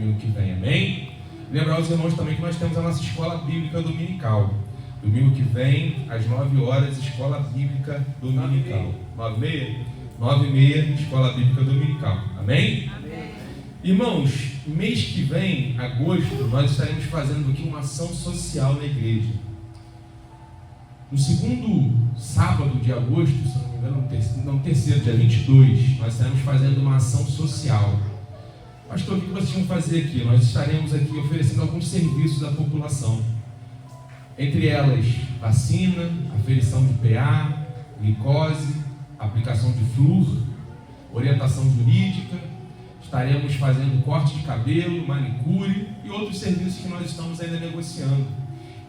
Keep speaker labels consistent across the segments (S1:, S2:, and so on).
S1: domingo que vem, amém? Lembrar os irmãos também que nós temos a nossa escola bíblica dominical. Domingo que vem, às 9 horas, escola bíblica dominical. 9h30? 9h30, escola bíblica dominical. Amém?
S2: Amém.
S1: Irmãos, mês que vem, agosto, nós estaremos fazendo aqui uma ação social na igreja. No segundo sábado de agosto, se não me engano, no terceiro, dia 22, nós estaremos fazendo uma ação social. Pastor, o que vocês vão fazer aqui? Nós estaremos aqui oferecendo alguns serviços à população. Entre elas, vacina, aferição de PA, glicose, aplicação de flúor, orientação jurídica. Estaremos fazendo corte de cabelo, manicure e outros serviços que nós estamos ainda negociando.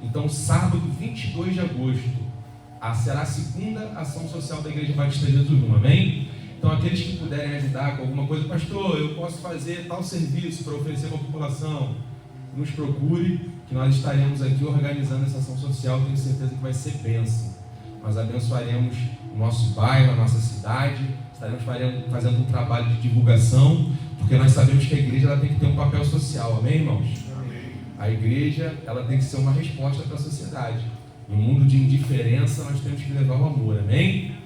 S1: Então, sábado, 22 de agosto, será a segunda ação social da Igreja Batista de Jesus, amém? Então, aqueles que puderem ajudar com alguma coisa, pastor, eu posso fazer tal serviço para oferecer para a população, nos procure, que nós estaremos aqui organizando essa ação social. Tenho certeza que vai ser bênção. Nós abençoaremos o nosso bairro, a nossa cidade, estaremos fazendo um trabalho de divulgação, porque nós sabemos que a igreja ela tem que ter um papel social, amém, irmãos? Amém. A igreja ela tem que ser uma resposta para a sociedade. No mundo de indiferença, nós temos que levar o amor, amém?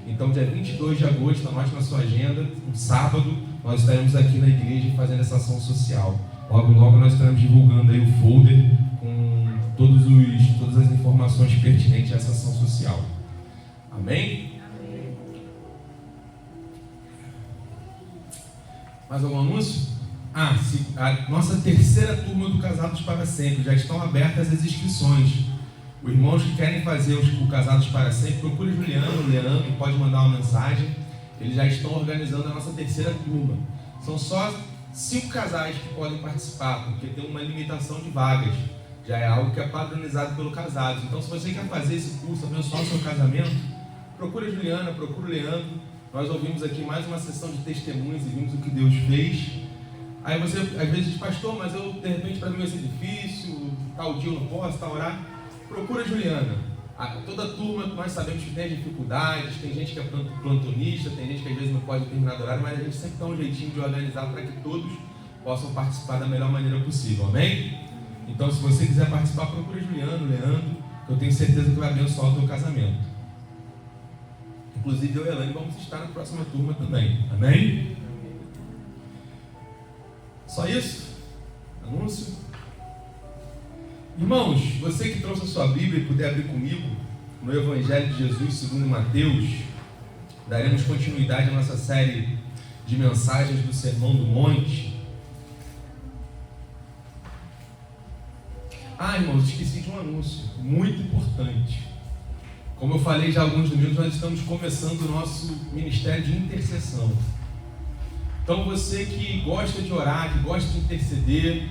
S1: Então, dia 22 de agosto, anote na sua agenda, um sábado, nós estaremos aqui na igreja fazendo essa ação social. Logo, logo nós estaremos divulgando aí o folder com todas as informações pertinentes a essa ação social. Amém? Amém. Mais algum anúncio? A nossa terceira turma do Casados para Sempre, já estão abertas as inscrições. Os irmãos que querem fazer o Casados para Sempre, procure Juliano, Leandro, pode mandar uma mensagem. Eles já estão organizando a nossa terceira turma. São só 5 casais que podem participar, porque tem uma limitação de vagas. Já é algo que é padronizado pelo Casados. Então, se você quer fazer esse curso, abençoar o seu casamento, procure a Juliana, procure o Leandro. Nós ouvimos aqui mais uma sessão de testemunhos e vimos o que Deus fez. Aí você, às vezes, diz, pastor, mas eu, de repente, para mim vai ser difícil, tal dia eu não posso, tal horário. Procura a Juliana. Toda turma, nós sabemos que tem dificuldades, tem gente que é plantonista, tem gente que às vezes não pode terminar do horário, mas a gente sempre dá um jeitinho de organizar para que todos possam participar da melhor maneira possível, amém? Então, se você quiser participar, procura a Juliana, Leandro, que eu tenho certeza que vai abençoar o teu casamento. Inclusive, eu e a Elane vamos estar na próxima turma também, amém? Só isso? Anúncio? Irmãos, você que trouxe a sua Bíblia e puder abrir comigo no Evangelho de Jesus segundo Mateus, daremos continuidade à nossa série de mensagens do Sermão do Monte. Irmãos, esqueci de um anúncio muito importante. Como eu falei já há alguns domingos, nós estamos começando o nosso ministério de intercessão. Então você que gosta de orar, que gosta de interceder,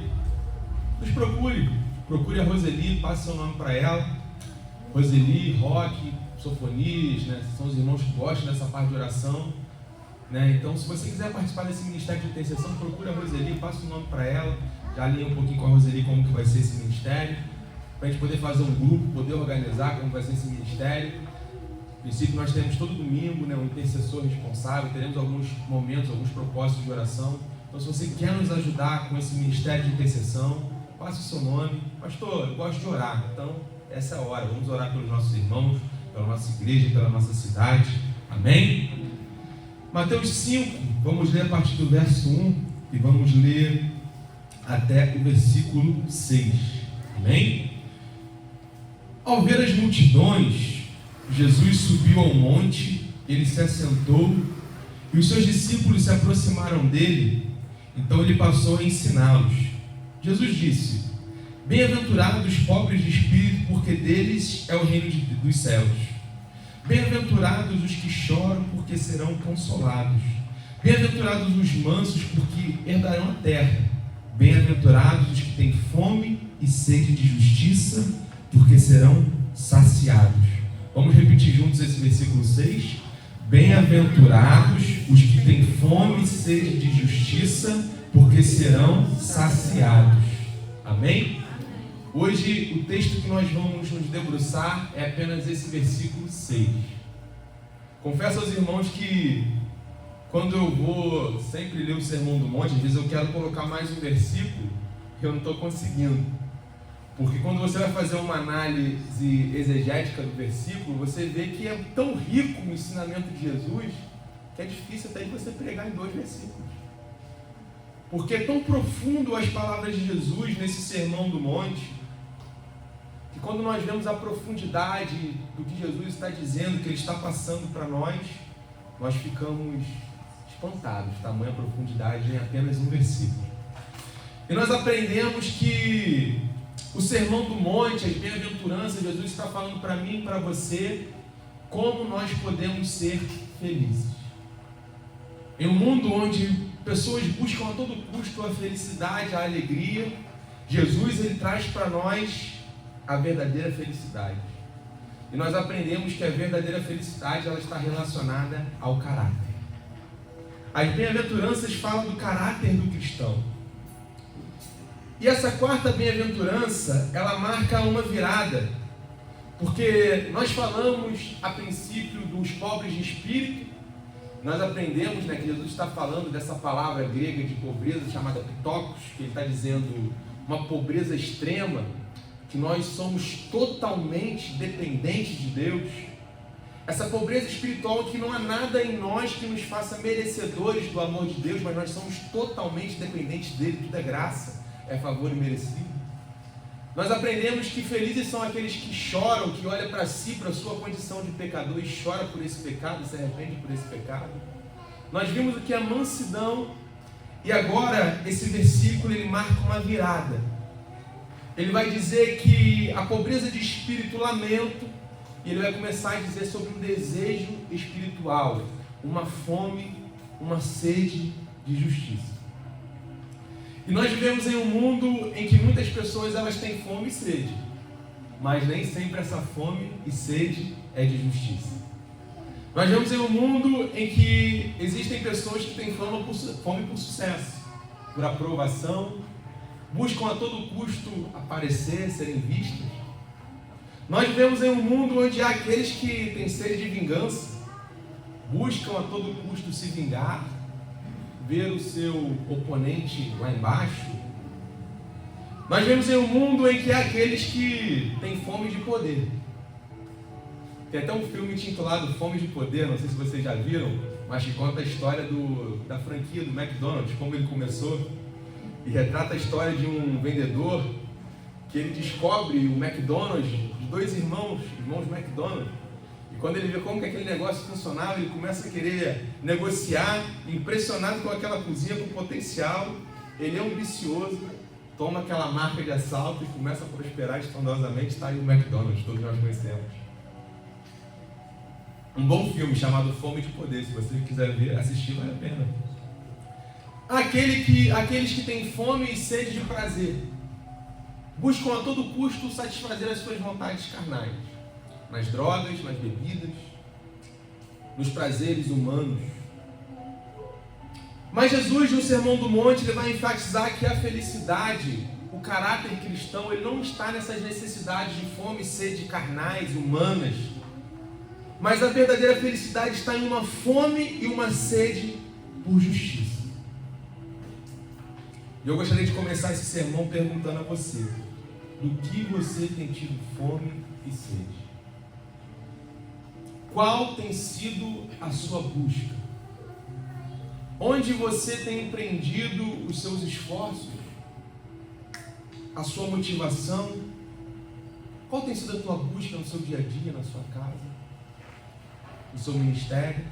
S1: nos procure a Roseli, passe seu nome para ela. Roseli, Roque, Sofonias, né? São os irmãos que gostam dessa parte de oração, né? Então, se você quiser participar desse ministério de intercessão, procure a Roseli, passe o nome para ela. Já alinha um pouquinho com a Roseli como que vai ser esse ministério, para a gente poder fazer um grupo, poder organizar como vai ser esse ministério. No princípio, nós temos todo domingo, né, um intercessor responsável, teremos alguns momentos, alguns propósitos de oração. Então, se você quer nos ajudar com esse ministério de intercessão, passe o seu nome. Pastor, eu gosto de orar, então essa é a hora. Vamos orar pelos nossos irmãos, pela nossa igreja, pela nossa cidade. Amém? Mateus 5, vamos ler a partir do verso 1 e vamos ler até o versículo 6. Amém? Ao ver as multidões, Jesus subiu ao monte, ele se assentou e os seus discípulos se aproximaram dele. Então ele passou a ensiná-los. Jesus disse: bem-aventurados os pobres de espírito, porque deles é o reino dos céus. Bem-aventurados os que choram, porque serão consolados. Bem-aventurados os mansos, porque herdarão a terra. Bem-aventurados os que têm fome e sede de justiça, porque serão saciados. Vamos repetir juntos esse versículo 6? Bem-aventurados os que têm fome e sede de justiça, porque serão saciados. Amém? Hoje o texto que nós vamos nos debruçar é apenas esse versículo 6. Confesso aos irmãos que quando eu vou sempre ler o Sermão do Monte, às vezes eu quero colocar mais um versículo que eu não estou conseguindo. Porque quando você vai fazer uma análise exegética do versículo, você vê que é tão rico o ensinamento de Jesus que é difícil até de você pregar em 2 versículos. Porque é tão profundo as palavras de Jesus nesse Sermão do Monte, que quando nós vemos a profundidade do que Jesus está dizendo, que Ele está passando para nós ficamos espantados, tamanha profundidade em apenas um versículo. E nós aprendemos que o Sermão do Monte, as bem-aventuranças, Jesus está falando para mim e para você como nós podemos ser felizes. Em um mundo onde pessoas buscam a todo custo a felicidade, a alegria, Jesus ele traz para nós a verdadeira felicidade. E nós aprendemos que a verdadeira felicidade ela está relacionada ao caráter. As bem-aventuranças falam do caráter do cristão. E essa quarta bem-aventurança, ela marca uma virada, porque nós falamos a princípio dos pobres de espírito, nós aprendemos que Jesus está falando dessa palavra grega de pobreza chamada pitokos, que ele está dizendo uma pobreza extrema, que nós somos totalmente dependentes de Deus. Essa pobreza espiritual que não há nada em nós que nos faça merecedores do amor de Deus, mas nós somos totalmente dependentes dele, tudo é graça. É favor imerecido. Nós aprendemos que felizes são aqueles que choram, que olham para si, para a sua condição de pecador e chora por esse pecado, se arrepende por esse pecado. Nós vimos o que é mansidão, e agora esse versículo ele marca uma virada. Ele vai dizer que a pobreza de espírito lamento, e ele vai começar a dizer sobre um desejo espiritual, uma fome, uma sede de justiça. E nós vivemos em um mundo em que muitas pessoas elas têm fome e sede, mas nem sempre essa fome e sede é de justiça. Nós vivemos em um mundo em que existem pessoas que têm fome por sucesso, por aprovação, buscam a todo custo aparecer, serem vistos. Nós vivemos em um mundo onde há aqueles que têm sede de vingança, buscam a todo custo se vingar, ver o seu oponente lá embaixo. Nós vemos em um mundo em que há aqueles que têm fome de poder. Tem até um filme intitulado Fome de Poder, não sei se vocês já viram, mas que conta a história da franquia do McDonald's, como ele começou, e retrata a história de um vendedor que ele descobre o McDonald's, de 2 irmãos McDonald's. Quando ele vê como que aquele negócio funcionava, ele começa a querer negociar, impressionado com aquela cozinha, com potencial. Ele é um vicioso, toma aquela marca de assalto e começa a prosperar estrondosamente. Está aí o McDonald's, todos nós conhecemos. Um bom filme chamado Fome de Poder, se você quiser ver, assistir, vale a pena. Aqueles que têm fome e sede de prazer, buscam a todo custo satisfazer as suas vontades carnais. Nas drogas, nas bebidas, nos prazeres humanos. Mas Jesus, no Sermão do Monte, ele vai enfatizar que a felicidade, o caráter cristão, ele não está nessas necessidades de fome e sede carnais, humanas, mas a verdadeira felicidade está em uma fome e uma sede por justiça. E eu gostaria de começar esse sermão perguntando a você, do que você tem tido fome e sede? Qual tem sido a sua busca? Onde você tem empreendido os seus esforços? A sua motivação? Qual tem sido a tua busca no seu dia a dia, na sua casa? No seu ministério?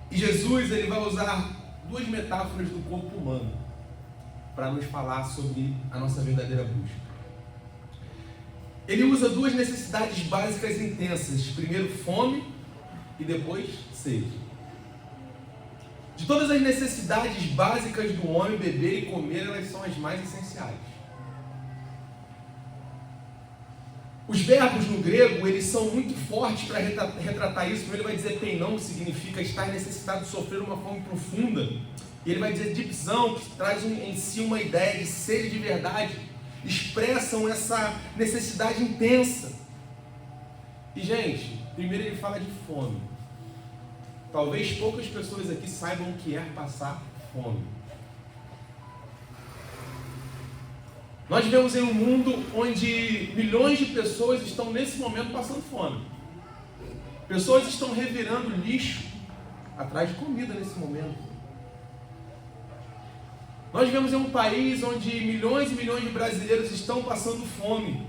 S1: E Jesus ele vai usar 2 metáforas do corpo humano para nos falar sobre a nossa verdadeira busca. Ele usa 2 necessidades básicas intensas. Primeiro fome e depois sede. De todas as necessidades básicas do homem, beber e comer, elas são as mais essenciais. Os verbos no grego, eles são muito fortes para retratar isso. Primeiro ele vai dizer peinon, que significa estar necessitado de sofrer uma fome profunda. E ele vai dizer dipsão, que traz em si uma ideia de sede de verdade. Expressam essa necessidade intensa. E gente, primeiro ele fala de fome. talvez poucas pessoas aqui saibam o que é passar fome. Nós vivemos em um mundo onde milhões de pessoas estão nesse momento passando fome. Pessoas estão revirando lixo atrás de comida nesse momento. Nós vivemos em um país onde milhões e milhões de brasileiros estão passando fome.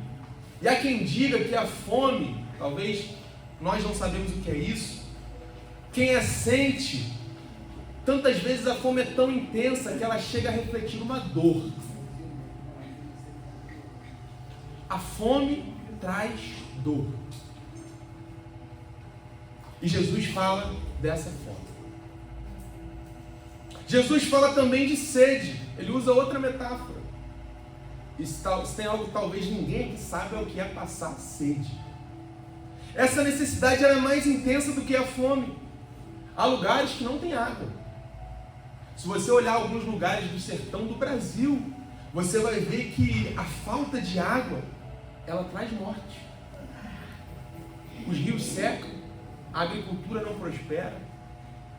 S1: E há quem diga que a fome, talvez nós não sabemos o que é isso. Quem a sente, tantas vezes a fome é tão intensa que ela chega a refletir uma dor. A fome traz dor. E Jesus fala dessa fome. Jesus fala também de sede. Ele usa outra metáfora. Se tem algo que talvez ninguém aqui saiba, é o que é passar sede. Essa necessidade era mais intensa do que a fome. Há lugares que não tem água. Se você olhar alguns lugares do sertão do Brasil, você vai ver que a falta de água, ela traz morte. Os rios secam, a agricultura não prospera,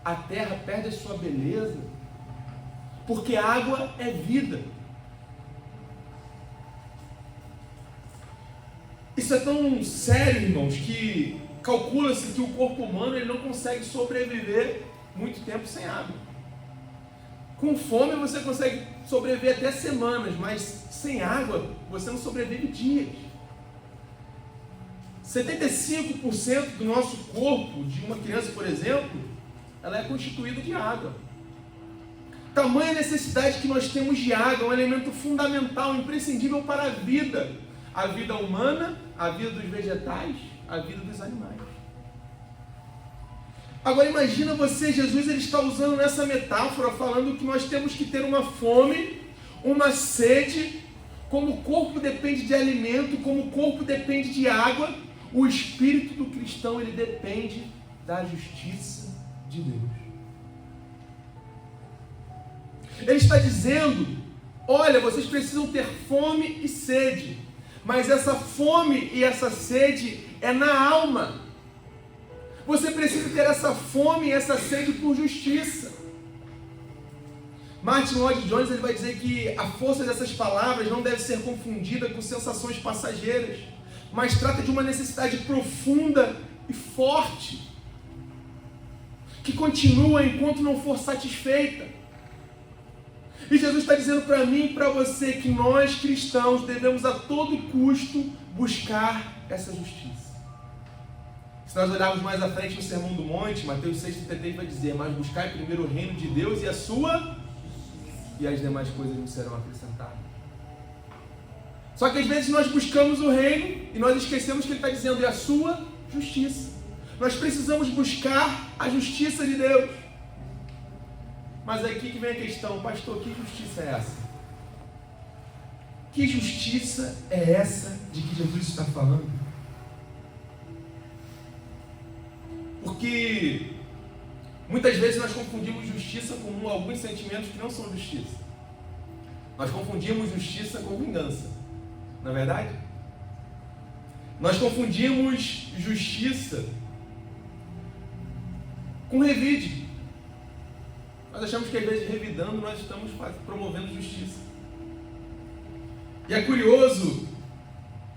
S1: a terra perde a sua beleza, porque a água é vida. Isso é tão sério, irmãos, que calcula-se que o corpo humano ele não consegue sobreviver muito tempo sem água. Com fome você consegue sobreviver até semanas, mas sem água você não sobrevive dias. 75% do nosso corpo, de uma criança, por exemplo, ela é constituída de água. Tamanha necessidade que nós temos de água, é um elemento fundamental, imprescindível para a vida humana, a vida dos vegetais, a vida dos animais. Agora imagina você, Jesus ele está usando nessa metáfora, falando que nós temos que ter uma fome, uma sede, como o corpo depende de alimento, como o corpo depende de água, o espírito do cristão ele depende da justiça de Deus. Ele está dizendo, olha, vocês precisam ter fome e sede, mas essa fome e essa sede é na alma. Você precisa ter essa fome e essa sede por justiça. Martin Lloyd-Jones ele vai dizer que a força dessas palavras não deve ser confundida com sensações passageiras, mas trata de uma necessidade profunda e forte, que continua enquanto não for satisfeita. E Jesus está dizendo para mim e para você que nós cristãos devemos a todo custo buscar essa justiça. Se nós olharmos mais à frente no Sermão do Monte, Mateus 6,33 vai dizer, mas buscai primeiro o reino de Deus e a sua, e as demais coisas não serão acrescentadas. Só que às vezes nós buscamos o reino e nós esquecemos que ele está dizendo, e a sua justiça. Nós precisamos buscar a justiça de Deus. Mas aí que vem a questão, pastor, que justiça é essa? Que justiça é essa de que Jesus está falando? Porque muitas vezes nós confundimos justiça com alguns sentimentos que não são justiça. Nós confundimos justiça com vingança, não é verdade? Nós confundimos justiça com revide. Nós achamos que às vezes revidando nós estamos promovendo justiça. E é curioso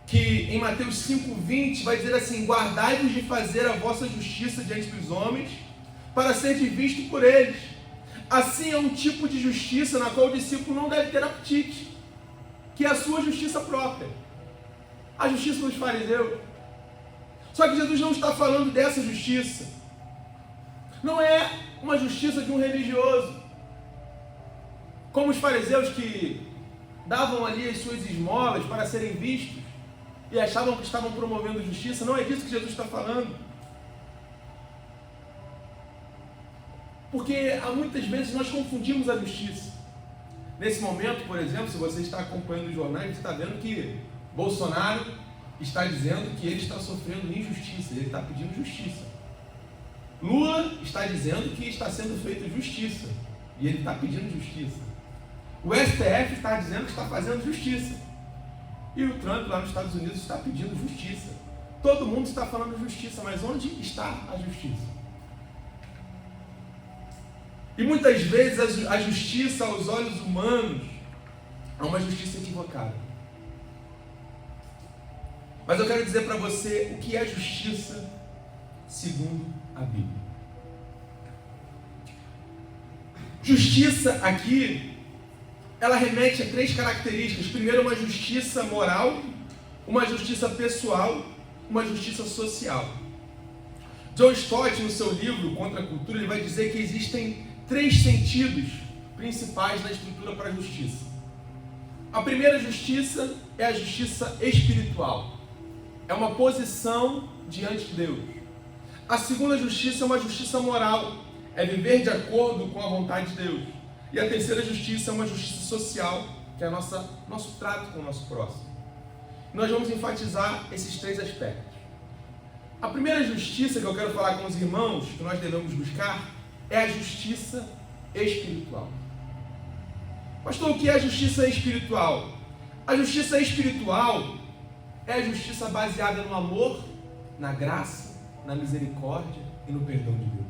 S1: que em Mateus 5,20 vai dizer assim, guardai-vos de fazer a vossa justiça diante dos homens, para ser visto por eles. Assim é um tipo de justiça na qual o discípulo não deve ter apetite, que é a sua justiça própria, a justiça dos fariseus. Só que Jesus não está falando dessa justiça. Não é uma justiça de um religioso, como os fariseus que davam ali as suas esmolas para serem vistos e achavam que estavam promovendo justiça. Não é disso que Jesus está falando. Porque há muitas vezes nós confundimos a justiça. Nesse momento, por exemplo, se você está acompanhando os jornais, você está vendo que Bolsonaro está dizendo que ele está sofrendo injustiça, ele está pedindo justiça. Lula está dizendo que está sendo feita justiça, e ele está pedindo justiça. O STF está dizendo que está fazendo justiça. E o Trump lá nos Estados Unidos está pedindo justiça. Todo mundo está falando justiça, mas onde está a justiça? E muitas vezes a justiça aos olhos humanos é uma justiça equivocada. Mas eu quero dizer para você o que é justiça segundo a Bíblia. Justiça aqui, ela remete a 3 características. Primeiro, uma justiça moral, uma justiça pessoal, uma justiça social. John Stott, no seu livro Contra a Cultura, ele vai dizer que existem 3 sentidos principais na estrutura para a justiça. A primeira justiça é a justiça espiritual. É uma posição diante de Deus. A segunda justiça é uma justiça moral. É viver de acordo com a vontade de Deus. E a terceira justiça é uma justiça social, que é nosso trato com o nosso próximo. Nós vamos enfatizar esses 3 aspectos. A primeira justiça que eu quero falar com os irmãos, que nós devemos buscar, é a justiça espiritual. Pastor, o que é a justiça espiritual? A justiça espiritual é a justiça baseada no amor, na graça, na misericórdia e no perdão de Deus.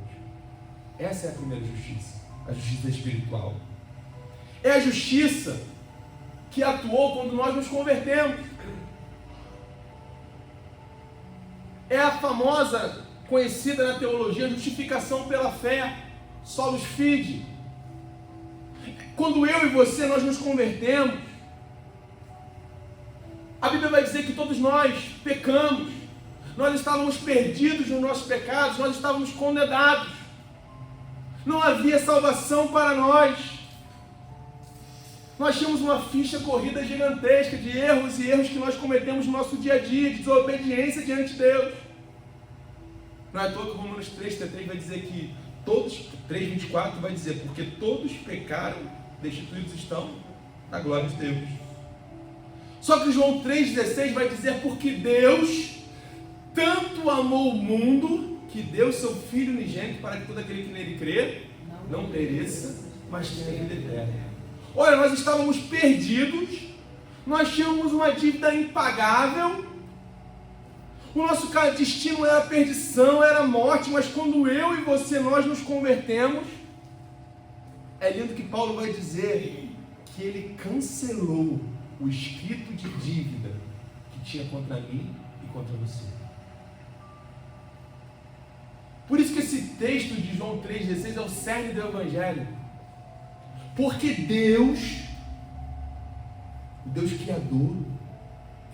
S1: Essa é a primeira justiça, a justiça espiritual. É a justiça que atuou quando nós nos convertemos. É a famosa, conhecida na teologia, justificação pela fé, solos fide. Quando eu e você, nós nos convertemos, a Bíblia vai dizer que todos nós pecamos, nós estávamos perdidos nos nossos pecados, nós estávamos condenados, não havia salvação para nós. Nós tínhamos uma ficha corrida gigantesca de erros e erros que nós cometemos no nosso dia a dia, de desobediência diante de Deus. Não é à toa que Romanos 3:3 vai dizer que todos, 3:24 vai dizer, porque todos pecaram, destituídos estão da glória de Deus. Só que João 3:16 vai dizer, porque Deus tanto amou o mundo, que deu seu Filho unigênito para que todo aquele que nele crê, não pereça, mas tenha vida eterna. Olha, nós estávamos perdidos, nós tínhamos uma dívida impagável, o nosso destino era a perdição, era a morte, mas quando eu e você, nós nos convertemos, é lindo que Paulo vai dizer que ele cancelou o escrito de dívida que tinha contra mim e contra você. Por isso que esse texto de João 3,16 é o cerne do Evangelho. Porque Deus, o Deus Criador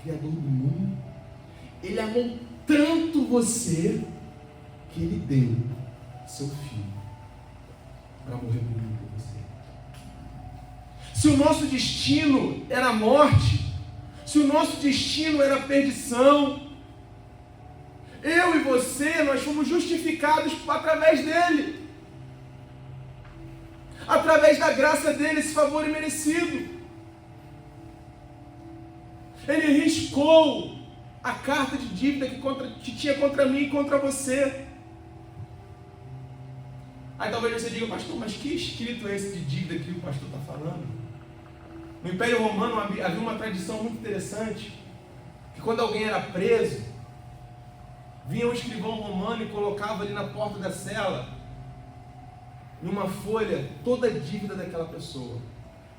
S1: do mundo, Ele amou tanto você, que Ele deu seu Filho para morrer por mim e por você. Se o nosso destino era a morte, se o nosso destino era a perdição, eu e você, nós fomos justificados através dele. Através da graça dele, esse favor imerecido. Ele riscou a carta de dívida que tinha contra mim e contra você. Aí talvez você diga, pastor, mas que escrito é esse de dívida que o pastor está falando? No Império Romano havia uma tradição muito interessante, que quando alguém era preso, vinha um escrivão romano e colocava ali na porta da cela, numa folha, toda a dívida daquela pessoa.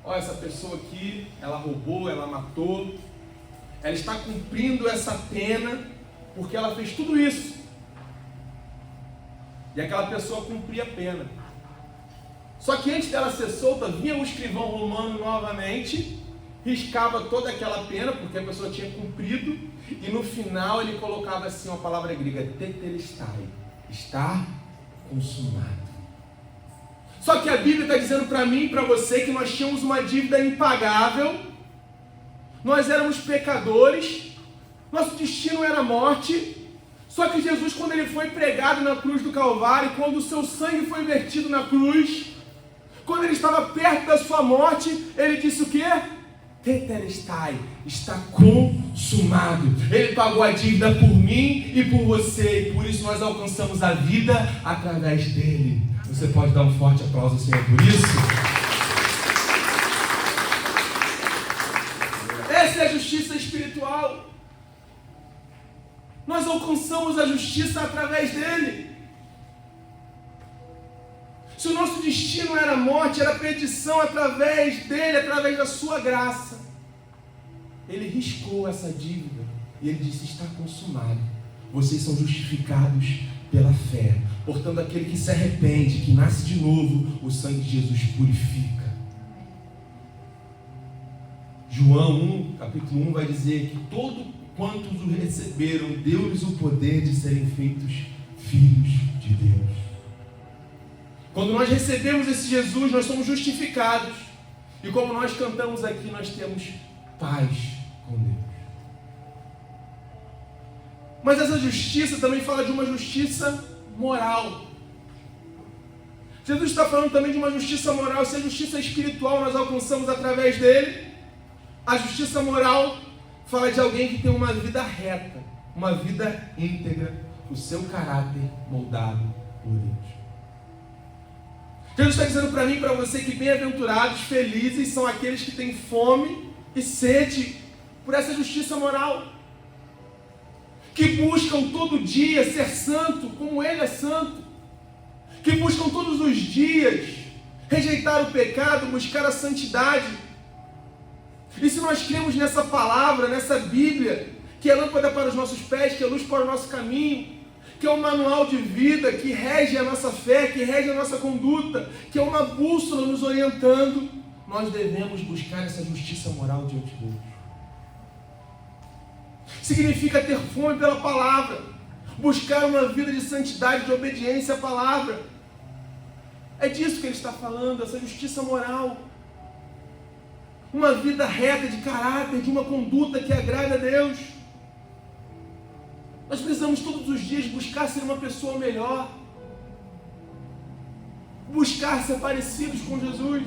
S1: Olha, essa pessoa aqui, ela roubou, ela matou, ela está cumprindo essa pena, porque ela fez tudo isso. E aquela pessoa cumpria a pena. Só que antes dela ser solta, vinha o escrivão romano novamente, riscava toda aquela pena, porque a pessoa tinha cumprido, e no final ele colocava assim uma palavra grega, tetelestai, está consumado. Só que a Bíblia está dizendo para mim e para você que nós tínhamos uma dívida impagável, nós éramos pecadores, nosso destino era a morte. Só que Jesus, quando ele foi pregado na cruz do Calvário, quando o seu sangue foi vertido na cruz, quando ele estava perto da sua morte, ele disse o quê? Tetelestai, está consumado. Ele pagou a dívida por mim e por você, e por isso nós alcançamos a vida através dele. Você pode dar um forte aplauso ao Senhor por isso? Essa é a justiça espiritual. Nós alcançamos a justiça através dele. Se o nosso destino era morte, era perdição através dele, através da sua graça, ele riscou essa dívida e ele disse: está consumado. Vocês são justificados pela fé. Portanto, aquele que se arrepende, que nasce de novo, o sangue de Jesus purifica. João 1, capítulo 1 vai dizer que todo quantos o receberam, deu-lhes o poder de serem feitos filhos de Deus. Quando nós recebemos esse Jesus, nós somos justificados. E como nós cantamos aqui, nós temos paz com Deus. Mas essa justiça também fala de uma justiça moral. Jesus está falando também de uma justiça moral. Se a justiça espiritual nós alcançamos através dele, a justiça moral fala de alguém que tem uma vida reta, uma vida íntegra, o seu caráter moldado por Deus. Jesus está dizendo para mim e para você que bem-aventurados, felizes são aqueles que têm fome e sede por essa justiça moral, que buscam todo dia ser santo como Ele é santo, que buscam todos os dias rejeitar o pecado, buscar a santidade. E se nós cremos nessa palavra, nessa Bíblia, que é lâmpada para os nossos pés, que é luz para o nosso caminho, que é um manual de vida, que rege a nossa fé, que rege a nossa conduta, que é uma bússola nos orientando, nós devemos buscar essa justiça moral diante de Deus. Significa ter fome pela palavra, buscar uma vida de santidade, de obediência à palavra. É disso que ele está falando, essa justiça moral. Uma vida reta de caráter, de uma conduta que agrada a Deus. Nós precisamos todos os dias buscar ser uma pessoa melhor, buscar ser parecidos com Jesus,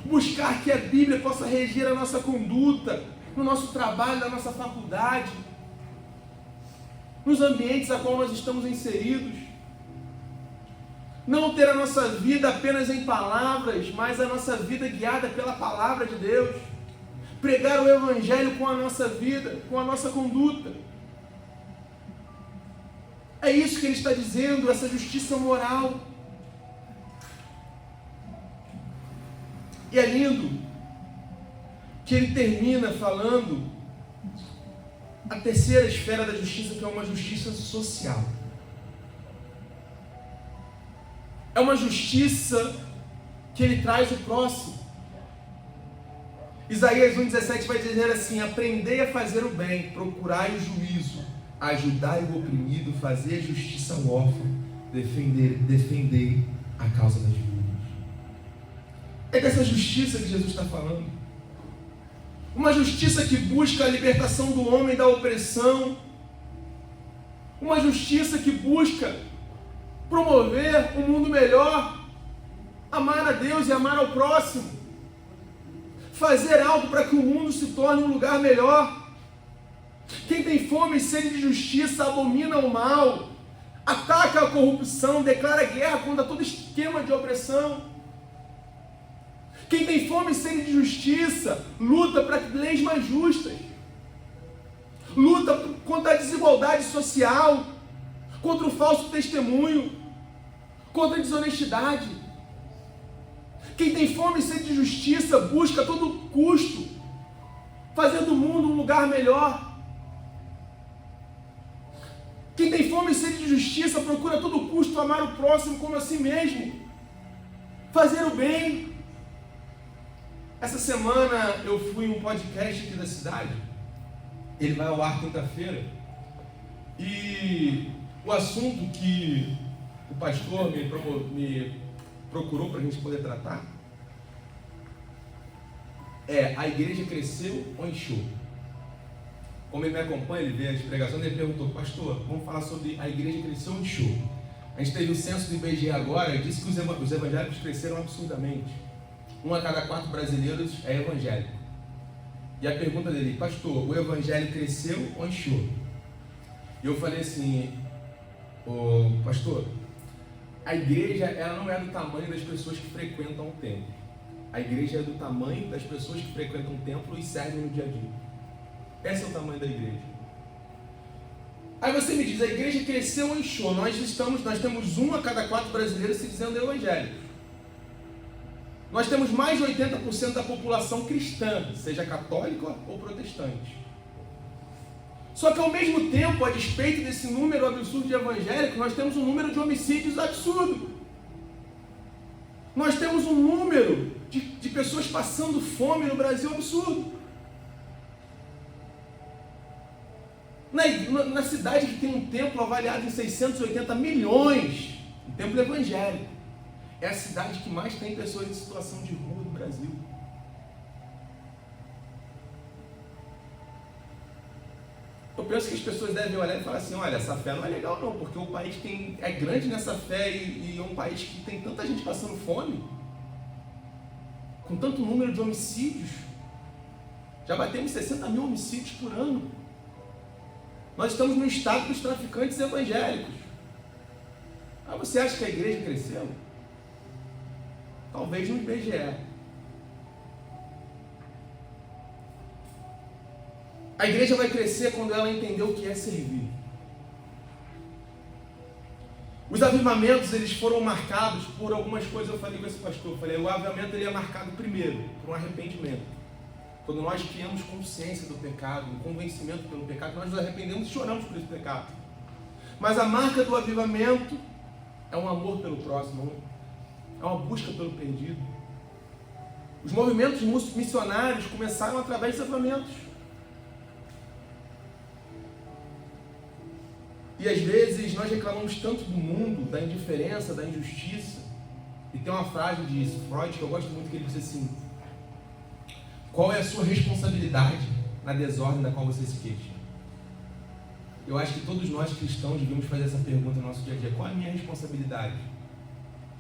S1: buscar que a Bíblia possa reger a nossa conduta, no nosso trabalho, na nossa faculdade, nos ambientes a qual nós estamos inseridos. Não ter a nossa vida apenas em palavras, mas a nossa vida guiada pela palavra de Deus. Pregar o Evangelho com a nossa vida, com a nossa conduta. É isso que ele está dizendo, essa justiça moral. E é lindo que ele termina falando a terceira esfera da justiça, que é uma justiça social. É uma justiça que ele traz o próximo. Isaías 1,17 vai dizer assim: aprendei a fazer o bem, procurai o juízo, ajudai o oprimido, fazer a justiça ao órfão, defendei a causa das viúvas. É dessa justiça que Jesus está falando. Uma justiça que busca a libertação do homem da opressão. Uma justiça que busca promover um mundo melhor, amar a Deus e amar ao próximo, fazer algo para que o mundo se torne um lugar melhor. Quem tem fome e sede de justiça abomina o mal, ataca a corrupção, declara guerra contra todo esquema de opressão. Quem tem fome e sede de justiça luta para leis mais justas, luta contra a desigualdade social, contra o falso testemunho, contra a desonestidade. Quem tem fome e sede de justiça busca a todo custo fazer do mundo um lugar melhor. Quem tem fome e sede de justiça procura a todo custo amar o próximo como a si mesmo, fazer o bem. Essa semana eu fui em um podcast aqui da cidade, ele vai ao ar quinta-feira, e o assunto que o pastor me procurou para a gente poder tratar é: a igreja cresceu ou inchou? Como ele me acompanha, ele vê as pregações, ele perguntou: pastor, vamos falar sobre a igreja cresceu ou inchou? A gente teve o censo do IBGE agora e disse que os evangélicos cresceram absurdamente. 1 a cada 4 brasileiros é evangélico. E a pergunta dele: pastor, o evangelho cresceu ou inchou? E eu falei assim: pastor, a igreja ela não é do tamanho das pessoas que frequentam o templo. A igreja é do tamanho das pessoas que frequentam o templo e servem no dia a dia. Esse é o tamanho da igreja. Aí você me diz, a igreja cresceu ou inchou? Nós temos 1 a cada 4 brasileiros se dizendo evangélicos. Nós temos mais de 80% da população cristã, seja católica ou protestante. Só que ao mesmo tempo, a despeito desse número absurdo de evangélicos, nós temos um número de homicídios absurdo. Nós temos um número de pessoas passando fome no Brasil absurdo. Na cidade que tem um templo avaliado em 680 milhões, um templo evangélico, é a cidade que mais tem pessoas em situação de rua no Brasil. Eu penso que as pessoas devem olhar e falar assim, olha, essa fé não é legal não, porque o país é grande nessa fé e é um país que tem tanta gente passando fome, com tanto número de homicídios. Já batemos 60 mil homicídios por ano. Nós estamos no estado dos traficantes evangélicos. Ah, você acha que a igreja cresceu? Talvez no IBGE. A igreja vai crescer quando ela entender o que é servir. Os avivamentos, eles foram marcados por algumas coisas. Eu falei com esse pastor, eu falei, o avivamento ele é marcado primeiro por um arrependimento. Quando nós criamos consciência do pecado, um convencimento pelo pecado, nós nos arrependemos e choramos por esse pecado. Mas a marca do avivamento é um amor pelo próximo, é uma busca pelo perdido. Os movimentos missionários começaram através dos avivamentos. E às vezes nós reclamamos tanto do mundo, da indiferença, da injustiça. E tem uma frase de Freud que eu gosto muito, que ele diz assim: qual é a sua responsabilidade na desordem da qual você se queixa? Eu acho que todos nós cristãos devemos fazer essa pergunta no nosso dia a dia. Qual é a minha responsabilidade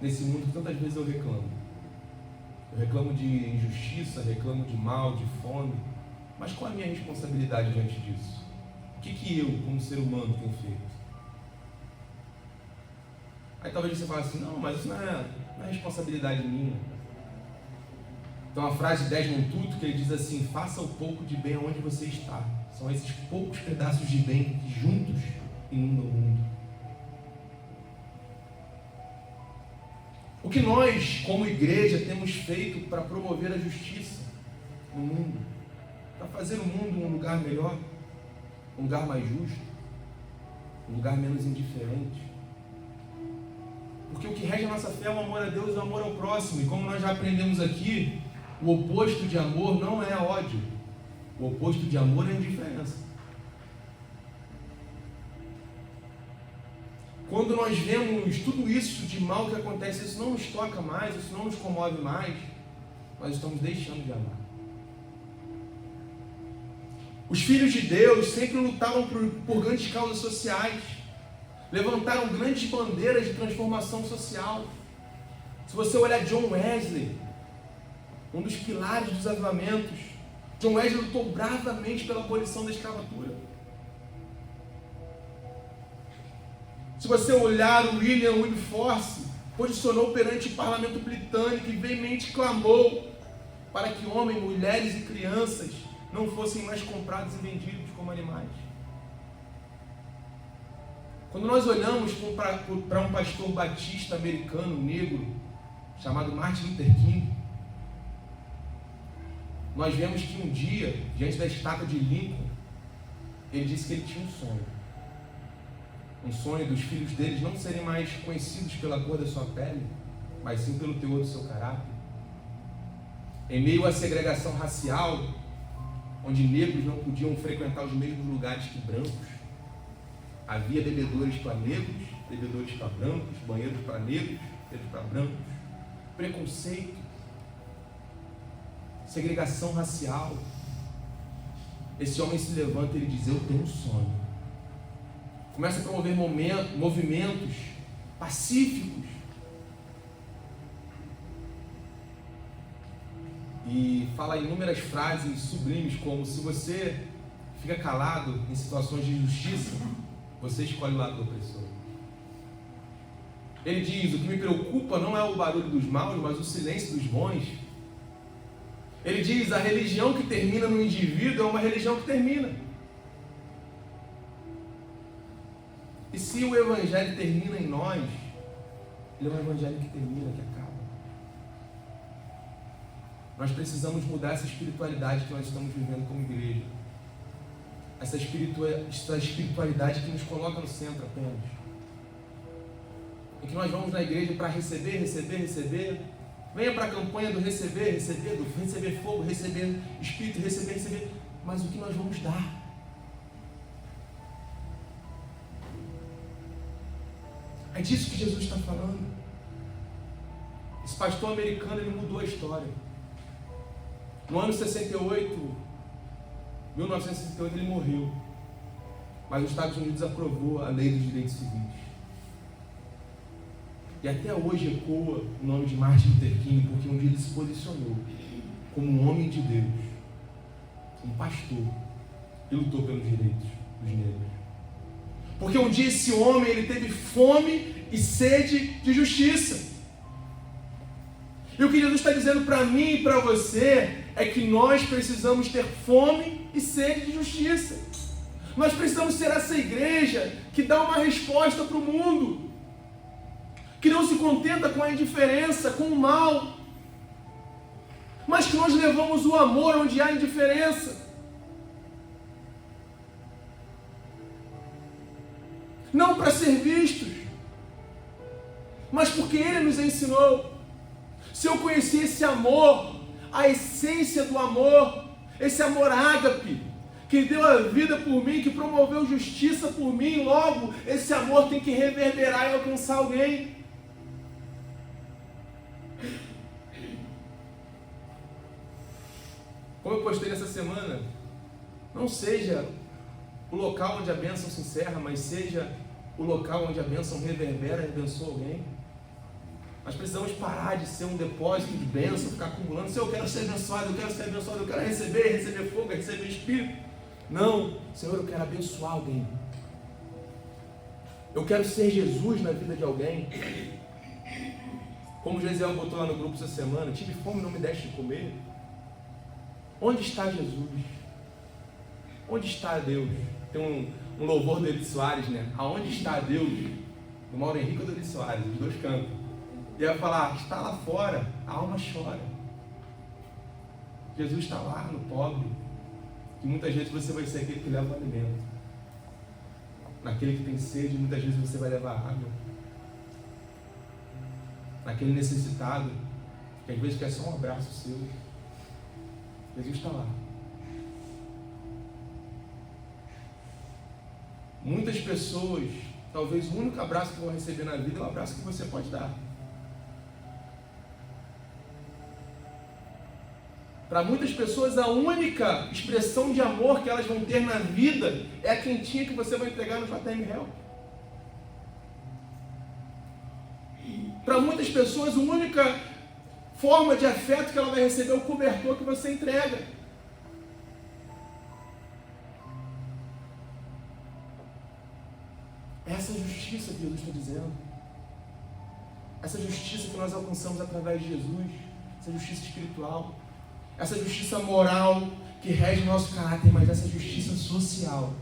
S1: nesse mundo que tantas vezes eu reclamo? Eu reclamo de injustiça, reclamo de mal, de fome. Mas qual é a minha responsabilidade diante disso? O que eu, como ser humano, tenho feito? Aí talvez você fale assim, não, mas isso não é responsabilidade minha. Tem uma frase de Desmond Tutu que ele diz assim, faça o pouco de bem onde você está. São esses poucos pedaços de bem que juntos inundam o mundo. O que nós, como igreja, temos feito para promover a justiça no mundo? Para fazer o mundo um lugar melhor? Um lugar mais justo? Um lugar menos indiferente? Porque o que rege a nossa fé é o amor a Deus e o amor ao próximo. E como nós já aprendemos aqui, o oposto de amor não é ódio. O oposto de amor é indiferença. Quando nós vemos tudo isso de mal que acontece, isso não nos toca mais, isso não nos comove mais, nós estamos deixando de amar. Os filhos de Deus sempre lutavam por grandes causas sociais, levantaram grandes bandeiras de transformação social. Se você olhar John Wesley, um dos pilares dos avivamentos, John Wesley lutou bravamente pela abolição da escravatura. Se você olhar o William Wilberforce, posicionou perante o parlamento britânico e veemente clamou para que homens, mulheres e crianças não fossem mais comprados e vendidos como animais. Quando nós olhamos para um pastor batista americano, negro, chamado Martin Luther King, nós vemos que um dia, diante da estátua de Lincoln, ele disse que ele tinha um sonho. Um sonho dos filhos deles não serem mais conhecidos pela cor da sua pele, mas sim pelo teor do seu caráter. Em meio à segregação racial, onde negros não podiam frequentar os mesmos lugares que brancos, havia bebedores para negros, bebedores para brancos, banheiros para negros, banheiros para brancos, preconceito, segregação racial. Esse homem se levanta e ele diz, eu tenho um sonho. Começa a promover movimentos pacíficos. E fala inúmeras frases sublimes, como se você fica calado em situações de injustiça, você escolhe o lado do opressor. Ele diz, o que me preocupa não é o barulho dos maus, mas o silêncio dos bons. Ele diz, a religião que termina no indivíduo é uma religião que termina. E se o Evangelho termina em nós, ele é um Evangelho que termina, que acaba. Nós precisamos mudar essa espiritualidade que nós estamos vivendo como igreja. Essa espiritualidade que nos coloca no centro apenas. Em que nós vamos na igreja para receber. Venha para a campanha do receber fogo, receber Espírito, receber. Mas o que nós vamos dar? É disso que Jesus está falando. Esse pastor americano, ele mudou a história. No ano 1968, ele morreu. Mas os Estados Unidos aprovou a lei dos direitos civis. E até hoje ecoa o nome de Martin Luther King, porque um dia ele se posicionou como um homem de Deus, um pastor, e lutou pelos direitos dos negros. Porque um dia esse homem, ele teve fome e sede de justiça. E o que Jesus está dizendo para mim e para você é que nós precisamos ter fome e sede de justiça. Nós precisamos ser essa igreja que dá uma resposta para o mundo, que não se contenta com a indiferença, com o mal, mas que nós levamos o amor onde há indiferença. Não para ser vistos, mas porque Ele nos ensinou. Se eu conhecer esse amor, a essência do amor, esse amor ágape, que deu a vida por mim, que promoveu justiça por mim, logo esse amor tem que reverberar e alcançar alguém. Como eu postei nessa semana, não seja o local onde a bênção se encerra, mas seja o local onde a bênção reverbera e abençoa alguém. Nós precisamos parar de ser um depósito de bênção, ficar acumulando. Senhor, eu quero ser abençoado, eu quero receber fogo, receber Espírito. Não, Senhor, eu quero abençoar alguém. Eu quero ser Jesus na vida de alguém. Como o Gesiel botou lá no grupo essa semana, tive fome e não me deste de comer. Onde está Jesus? Onde está Deus? Tem um louvor do Eli Soares, né? Aonde está Deus? Do Mauro Henrique ou do Eli Soares, dos dois cantos. E vai falar, está lá fora, a alma chora. Jesus está lá no pobre, que muitas vezes você vai ser aquele que leva o alimento. Naquele que tem sede, muitas vezes você vai levar água. Naquele necessitado, que às vezes quer só um abraço seu. Jesus está lá. Muitas pessoas, talvez o único abraço que vão receber na vida é o abraço que você pode dar. Para muitas pessoas, a única expressão de amor que elas vão ter na vida é a quentinha que você vai entregar no JM Help. Para muitas pessoas, a única forma de afeto que ela vai receber é o cobertor que você entrega. Essa justiça que Jesus está dizendo, essa justiça que nós alcançamos através de Jesus, essa justiça espiritual, essa justiça moral que rege o nosso caráter, mas essa justiça social,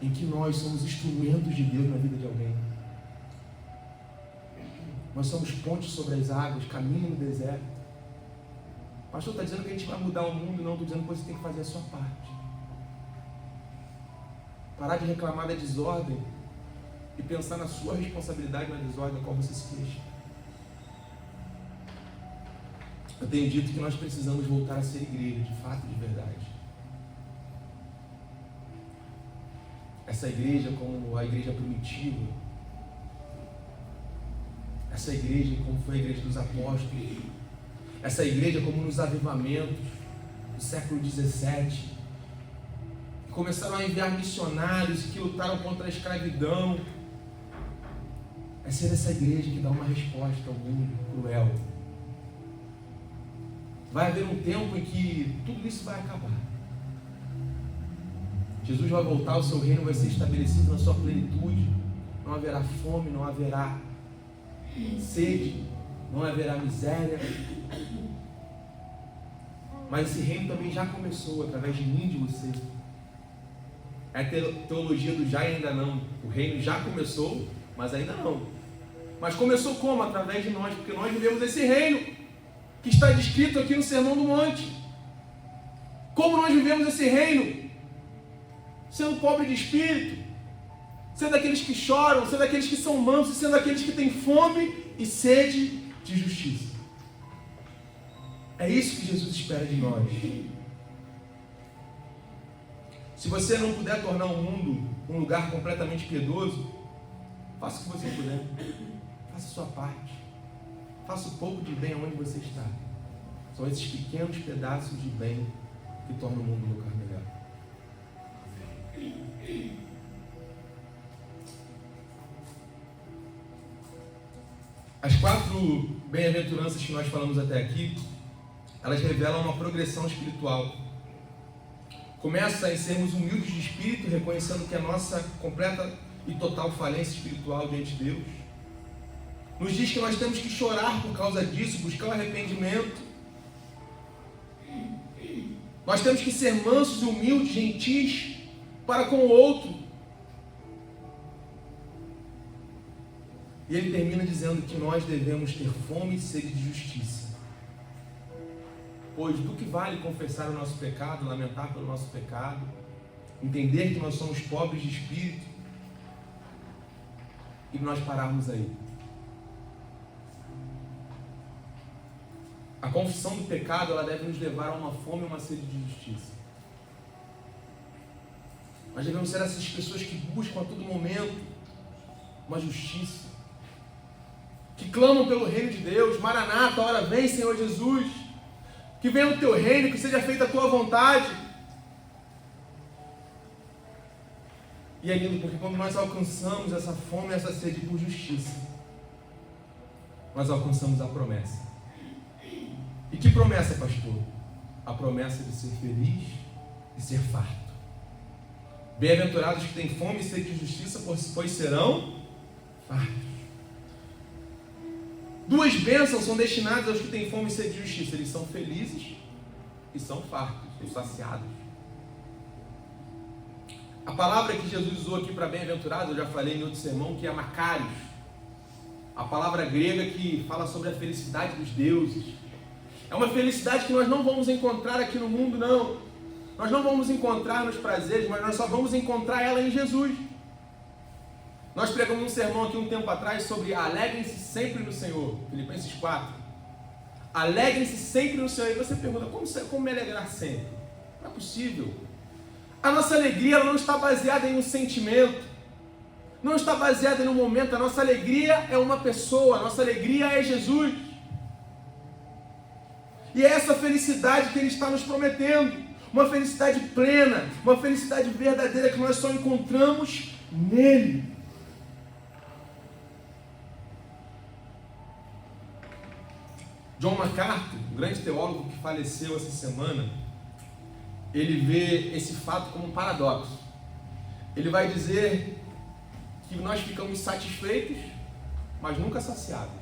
S1: em que nós somos instrumentos de Deus na vida de alguém. Nós somos pontes sobre as águas, caminho no deserto. O pastor está dizendo que a gente vai mudar o mundo, não, estou dizendo que você tem que fazer a sua parte. Parar de reclamar da desordem e pensar na sua responsabilidade na desordem a qual você se queixa. Eu tenho dito que nós precisamos voltar a ser igreja, de fato, de verdade. Essa igreja como a igreja primitiva, essa igreja como foi a igreja dos apóstolos, essa igreja como nos avivamentos do século XVII, que começaram a enviar missionários que lutaram contra a escravidão. É ser essa igreja que dá uma resposta ao mundo cruel. Vai haver um tempo em que tudo isso vai acabar. Jesus vai voltar, o seu reino vai ser estabelecido na sua plenitude. Não haverá fome, não haverá sede, não haverá miséria. Mas esse reino também já começou através de mim e de você. É a teologia do já e ainda não. O reino já começou, mas ainda não. Mas começou como? Através de nós, porque nós vivemos esse reino que está descrito aqui no Sermão do Monte. Como nós vivemos esse reino? Sendo pobre de espírito, sendo aqueles que choram, sendo aqueles que são mansos, sendo aqueles que têm fome e sede de justiça. É isso que Jesus espera de nós. Se você não puder tornar o mundo um lugar completamente piedoso, faça o que você puder. Faça a sua parte. Faça um pouco de bem onde você está. São esses pequenos pedaços de bem que tornam o mundo um lugar melhor. As 4 bem-aventuranças que nós falamos até aqui, elas revelam uma progressão espiritual. Começa em sermos humildes de espírito, reconhecendo que a nossa completa e total falência espiritual diante de Deus. Nos diz que nós temos que chorar por causa disso, buscar o arrependimento. Nós temos que ser mansos, humildes, gentis para com o outro. E ele termina dizendo que nós devemos ter fome e sede de justiça. Pois do que vale confessar o nosso pecado, lamentar pelo nosso pecado, entender que nós somos pobres de espírito e nós pararmos aí. A confissão do pecado, ela deve nos levar a uma fome e uma sede de justiça. Nós devemos ser essas pessoas que buscam a todo momento uma justiça, que clamam pelo reino de Deus. Maranata, hora vem, Senhor Jesus. Que venha o teu reino, que seja feita a tua vontade. E é lindo, porque quando nós alcançamos essa fome, essa sede por justiça, nós alcançamos a promessa. E que promessa, pastor? A promessa de ser feliz e ser farto. Bem-aventurados que têm fome e sede de justiça, pois serão fartos. 2 bênçãos são destinadas aos que têm fome e sede de justiça. Eles são felizes e são fartos, são saciados. A palavra que Jesus usou aqui para bem-aventurado, eu já falei em outro sermão, que é Makarios. A palavra grega que fala sobre a felicidade dos deuses. É uma felicidade que nós não vamos encontrar aqui no mundo, não. Nós não vamos encontrar nos prazeres, mas nós só vamos encontrar ela em Jesus. Nós pregamos um sermão aqui um tempo atrás sobre alegrem-se sempre no Senhor. Filipenses 4. Alegrem-se sempre no Senhor. E você pergunta, como me alegrar sempre? Não é possível. A nossa alegria ela não está baseada em um sentimento. Não está baseada em um momento. A nossa alegria é uma pessoa. A nossa alegria é Jesus. E é essa felicidade que Ele está nos prometendo. Uma felicidade plena. Uma felicidade verdadeira que nós só encontramos nele. John MacArthur, um grande teólogo que faleceu essa semana, ele vê esse fato como um paradoxo. Ele vai dizer que nós ficamos satisfeitos, mas nunca saciados.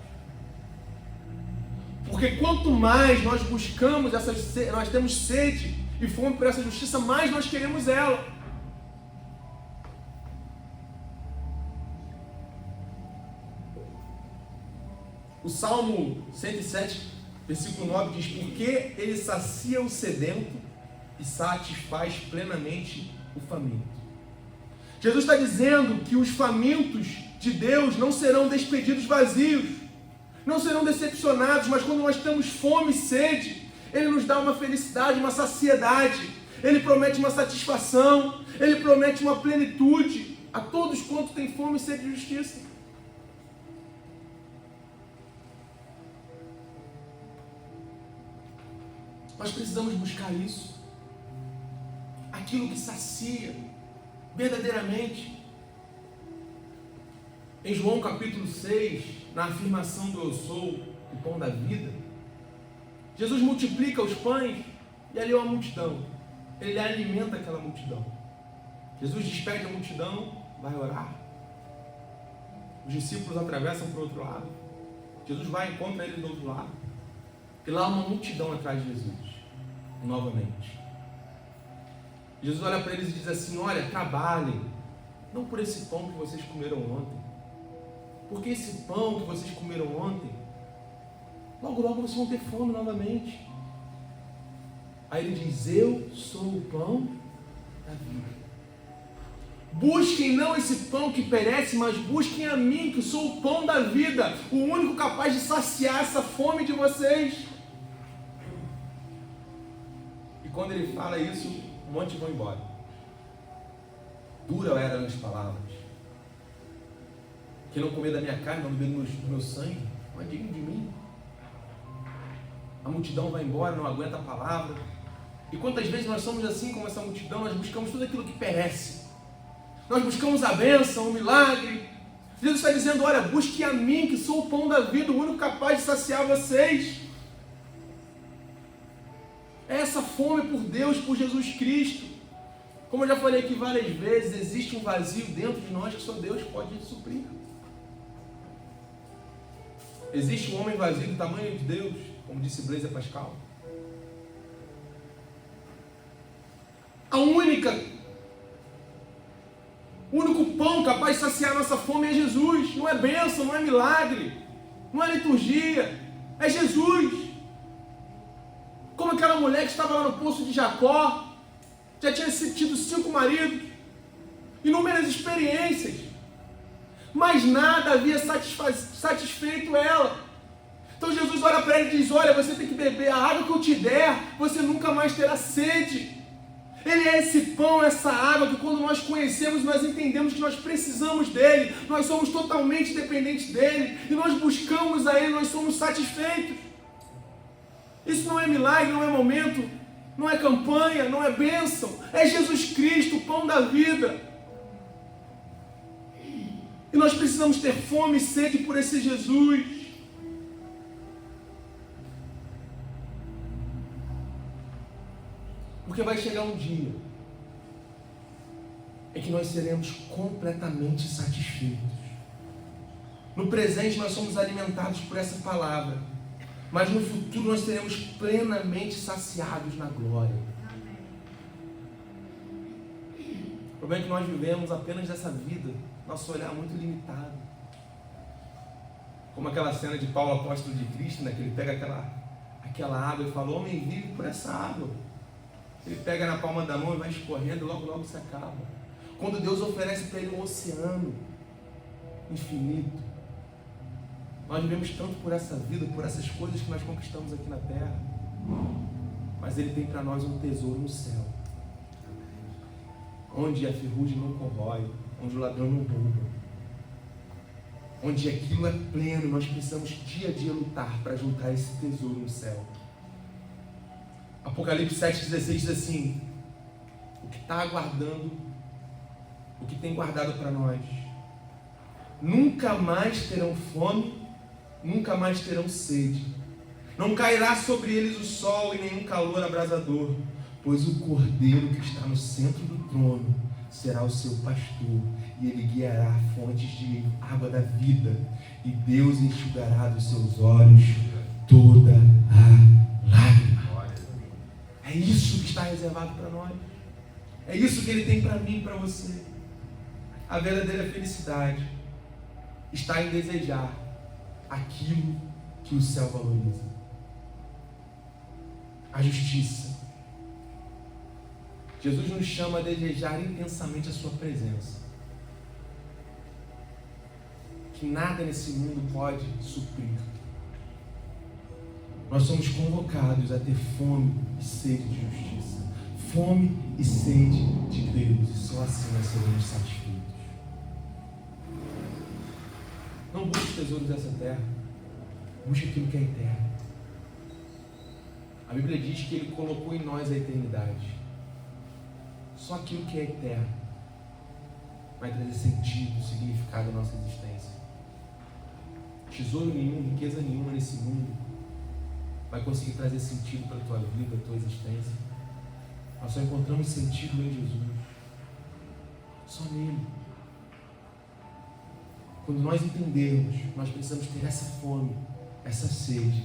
S1: Porque quanto mais nós buscamos, nós temos sede e fome por essa justiça, mais nós queremos ela. O Salmo 107, versículo 9 diz: porque ele sacia o sedento e satisfaz plenamente o faminto. Jesus está dizendo que os famintos de Deus não serão despedidos vazios, não serão decepcionados, mas quando nós temos fome e sede, Ele nos dá uma felicidade, uma saciedade, Ele promete uma satisfação, Ele promete uma plenitude a todos quantos têm fome e sede de justiça. Nós precisamos buscar isso, aquilo que sacia verdadeiramente. Em João capítulo 6, na afirmação do eu sou o pão da vida, Jesus multiplica os pães e ali é uma multidão. Ele alimenta aquela multidão. Jesus despede a multidão, vai orar. Os discípulos atravessam para o outro lado. Jesus vai e encontra eles do outro lado. E lá uma multidão atrás de Jesus, novamente. Jesus olha para eles e diz assim: olha, trabalhem, não por esse pão que vocês comeram ontem, porque esse pão que vocês comeram ontem, logo logo vocês vão ter fome novamente. Aí ele diz: eu sou o pão da vida. Busquem não esse pão que perece, mas busquem a mim, que sou o pão da vida, o único capaz de saciar essa fome de vocês. E quando ele fala isso, um monte vão embora. Duras eram as palavras. Quem não comer da minha carne, não beber do meu sangue, não é digno de mim. A multidão vai embora, não aguenta a palavra. E quantas vezes nós somos assim como essa multidão, nós buscamos tudo aquilo que perece. Nós buscamos a bênção, o milagre. Jesus está dizendo: olha, busque a mim, que sou o pão da vida, o único capaz de saciar vocês. É essa fome por Deus, por Jesus Cristo. Como eu já falei aqui várias vezes, existe um vazio dentro de nós que só Deus pode suprir. Existe um homem vazio do tamanho de Deus, como disse Blaise Pascal. O único pão capaz de saciar nossa fome é Jesus. Não é bênção, não é milagre, não é liturgia, é Jesus. Como aquela mulher que estava lá no poço de Jacó, já tinha tido 5 maridos, inúmeras experiências, mas nada havia satisfeito ela. Então Jesus olha para ela e diz: olha, você tem que beber a água que eu te der, você nunca mais terá sede. Ele é esse pão, essa água que quando nós conhecemos, nós entendemos que nós precisamos dele, nós somos totalmente dependentes dele, e nós buscamos a ele, nós somos satisfeitos. Isso não é milagre, não é momento, não é campanha, não é bênção, é Jesus Cristo, o pão da vida. E nós precisamos ter fome e sede por esse Jesus. Porque vai chegar um dia em que nós seremos completamente satisfeitos. No presente nós somos alimentados por essa palavra, mas no futuro nós seremos plenamente saciados na glória. O problema é que nós vivemos apenas dessa vida, nosso olhar é muito limitado. Como aquela cena de Paulo, apóstolo de Cristo, né, que ele pega aquela água e fala: homem vive por essa água. Ele pega na palma da mão e vai escorrendo, logo logo se acaba. Quando Deus oferece para ele um oceano infinito, nós vivemos tanto por essa vida, por essas coisas que nós conquistamos aqui na terra, mas Ele tem para nós um tesouro no céu, onde a ferrugem não corrói, onde o ladrão não rouba, onde aquilo é pleno. Nós precisamos dia a dia lutar para juntar esse tesouro no céu. Apocalipse 7,16 diz assim: o que está aguardando, o que tem guardado para nós, nunca mais terão fome, nunca mais terão sede, não cairá sobre eles o sol e nenhum calor abrasador, pois o Cordeiro que está no centro do trono será o seu pastor, e ele guiará fontes de água da vida, e Deus enxugará dos seus olhos toda a lágrima. É isso que está reservado para nós. É isso que Ele tem para mim e para você. A verdadeira felicidade está em desejar aquilo que o céu valoriza. A justiça. Jesus nos chama a desejar intensamente a sua presença. Que nada nesse mundo pode suprir. Nós somos convocados a ter fome e sede de justiça. Fome e sede de Deus. E só assim nós seremos satisfeitos. Não busque os tesouros dessa terra. Busque aquilo que é eterno. A Bíblia diz que Ele colocou em nós a eternidade. Só aquilo que é eterno vai trazer sentido, significado à nossa existência. Tesouro nenhum, riqueza nenhuma nesse mundo vai conseguir trazer sentido para a tua vida, para a tua existência. Nós só encontramos sentido em Jesus. Só nele. Quando nós entendermos, nós precisamos ter essa fome, essa sede,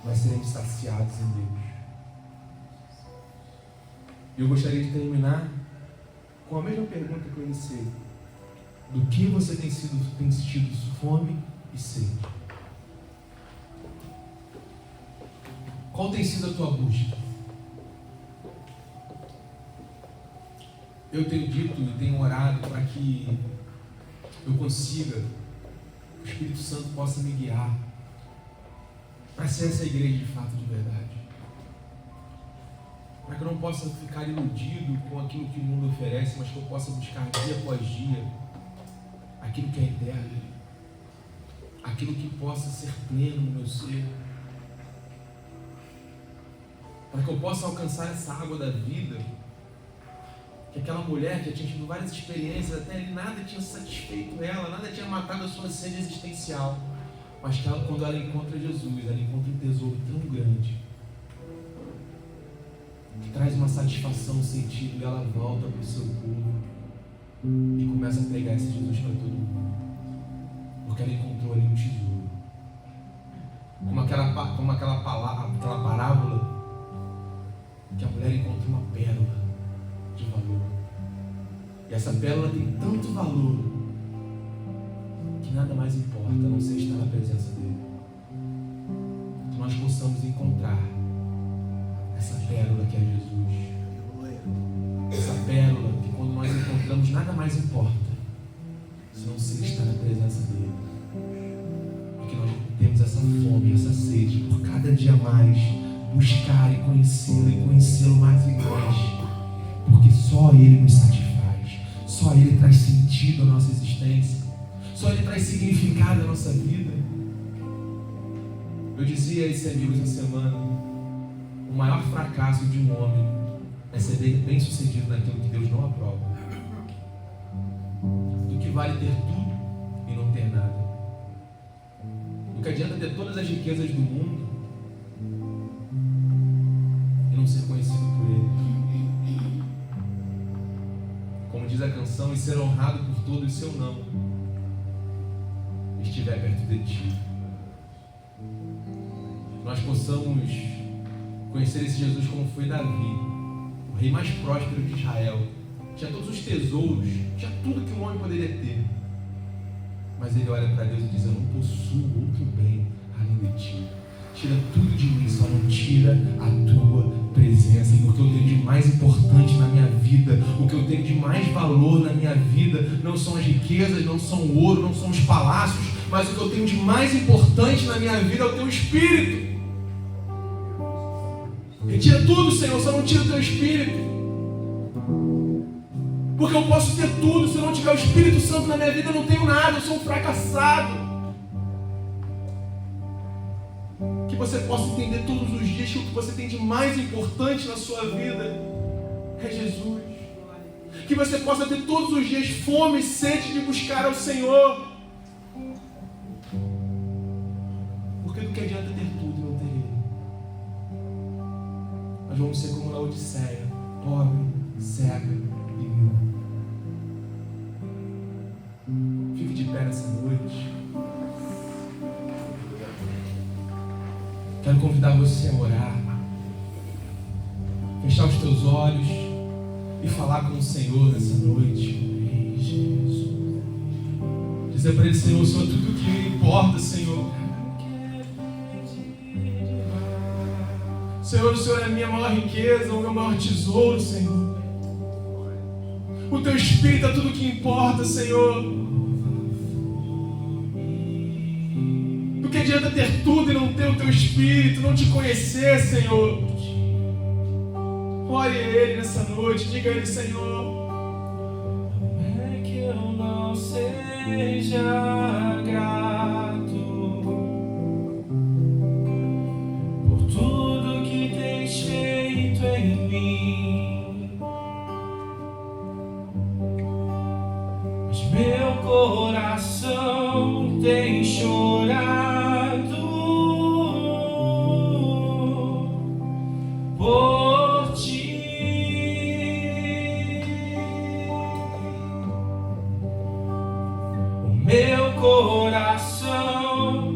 S1: nós seremos saciados em Deus. Eu gostaria de terminar com a mesma pergunta que eu iniciei. Do que você tem sentido fome e sede? Qual tem sido a tua busca? Eu tenho dito e tenho orado para que eu consiga, o Espírito Santo possa me guiar para ser essa igreja de fato, de verdade. Para que eu não possa ficar iludido com aquilo que o mundo oferece, mas que eu possa buscar dia após dia aquilo que é eterno, aquilo que possa ser pleno no meu ser, para que eu possa alcançar essa água da vida, que aquela mulher que tinha tido várias experiências, até ali nada tinha satisfeito ela, nada tinha matado a sua sede existencial, mas que ela, quando ela encontra Jesus, ela encontra um tesouro tão grande, que traz uma satisfação, um sentido, e ela volta para o seu povo e começa a pregar esse Jesus para todo mundo, porque ela encontrou ali um tesouro, como aquela parábola, que a mulher encontra uma pérola de valor, e essa pérola tem tanto valor que nada mais importa a não ser estar na presença dele. Que nós possamos encontrar essa pérola que é Jesus, essa pérola que quando nós encontramos nada mais importa senão ser estar na presença dele, e que nós temos essa fome, essa sede por cada dia mais buscar e conhecê-lo mais e mais, porque só ele nos satisfaz, só ele traz sentido à nossa existência, só ele traz significado à nossa vida. Eu dizia a esses amigos essa semana: o maior fracasso de um homem é ser bem sucedido naquilo que Deus não aprova. Do que vale ter tudo e não ter nada. Do que adianta ter todas as riquezas do mundo e não ser conhecido por ele. Como diz a canção, e ser honrado por todo o seu não estiver perto de ti. Nós possamos conhecer esse Jesus como foi Davi, o rei mais próspero de Israel. Tinha todos os tesouros, tinha tudo que um homem poderia ter, mas ele olha para Deus e diz: eu não possuo outro bem além de ti. Tira tudo de mim, só não tira a tua presença. E o que eu tenho de mais importante na minha vida, o que eu tenho de mais valor na minha vida, não são as riquezas, não são o ouro, não são os palácios, mas o que eu tenho de mais importante na minha vida é o teu Espírito. Retira tudo, Senhor, só não tira o teu Espírito. Porque eu posso ter tudo, se eu não tiver o Espírito Santo na minha vida, eu não tenho nada, eu sou um fracassado. Que você possa entender todos os dias que o que você tem de mais importante na sua vida é Jesus. Que você possa ter todos os dias fome e sede de buscar ao Senhor. Porque do que adianta ter tudo e não ter Ele? Nós vamos ser como Laodiceia, pobre, cega e nu. Fique de pé nessa noite. Quero convidar você a orar, fechar os teus olhos e falar com o Senhor nessa noite. Dizer para Ele: Senhor, Senhor, tudo que me importa, Senhor. Senhor, o Senhor é a minha maior riqueza, o meu maior tesouro, Senhor. O Teu Espírito é tudo que importa, Senhor. Do que adianta ter tudo e não ter o Teu Espírito, não Te conhecer, Senhor? Ore a Ele nessa noite, diga a Ele: Senhor,
S2: é que eu não seja grato por tudo que tens feito em mim, mas meu coração tem chorado por Ti. O meu coração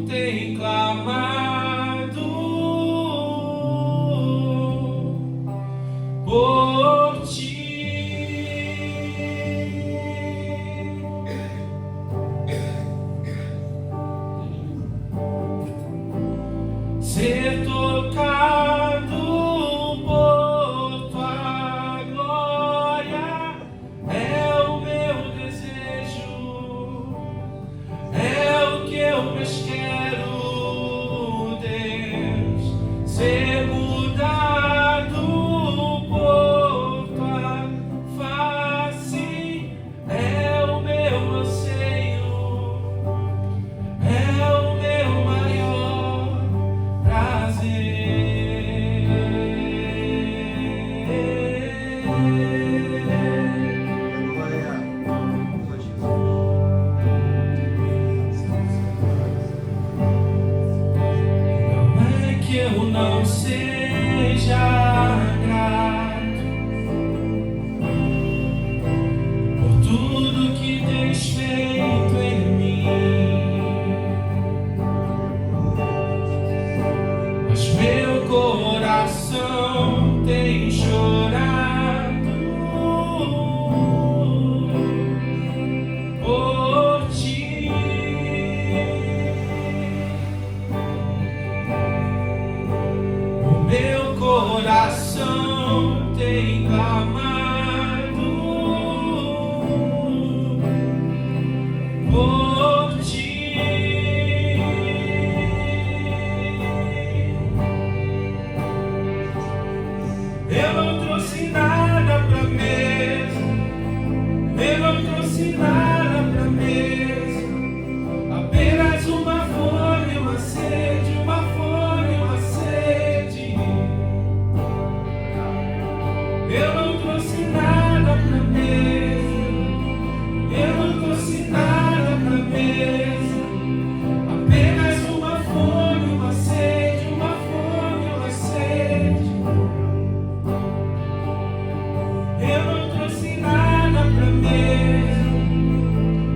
S2: tem clamado por coração tem chorado por ti. O meu coração tem clamado por ti. Eu não trouxe nada pra mesa, eu não trouxe nada pra mesa, apenas uma fome, uma sede, uma fome, uma sede. Eu não trouxe nada pra mesa, eu não trouxe nada pra mesa, apenas uma fome, uma sede, uma fome, uma sede. Eu não trouxe nada pra mesa,